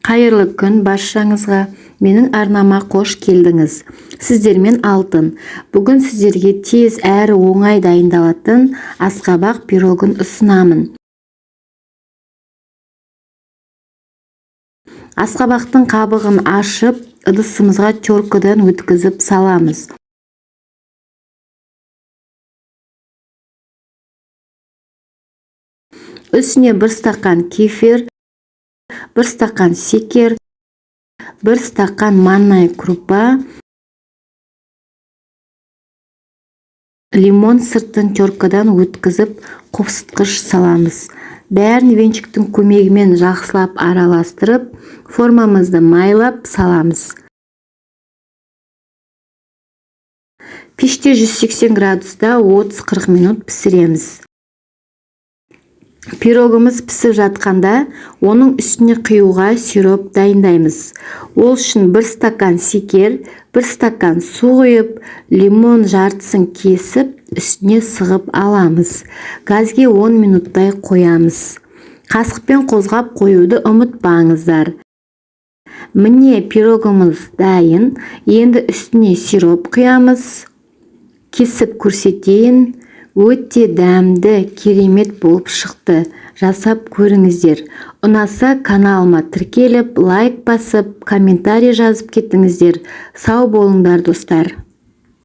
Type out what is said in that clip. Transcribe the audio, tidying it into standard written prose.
Қайырлы күн баршаңызға. Менің арнама қош келдіңіз. Сіздермен Алтын. Бүгін сіздерге тез әрі оңай дайындалатын асқабақ пирогын ұсынамын. Асқабақтың қабығын ашып, ыдысымызға теркадан өткізіп саламыз. Үстіне 1 стакан кефир, 1 стакан секер, 1 стакан манная крупа, лимон сыртын теркадан өткізіп қопсытқыш саламыз. Бәрін венчиктің көмегімен жақсылап араластырып, формамызды майлап саламыз. Пеште 180 градуста 30-40 минут пісіреміз. Пирогымыз пісіп жатқанда, оның үстіне құюға сироп дайындаймыз. Ол үшін 1 стакан секер, 1 стакан су құйып, лимон жартысын кесіп, үстіне сығып аламыз. Газге 10 минуттай қоямыз. Қасықпен қозғап қоюды ұмытпаңыздар. Міне пирогымыз дайын. Енді үстіне сироп құямыз. Кесіп көрсетейін. Өте дәмді, керемет болып шықты. Жасап көріңіздер. Ұнаса каналыма тіркеліп, лайк басып, комментарий жазып кетіңіздер. Сау болыңдар достар.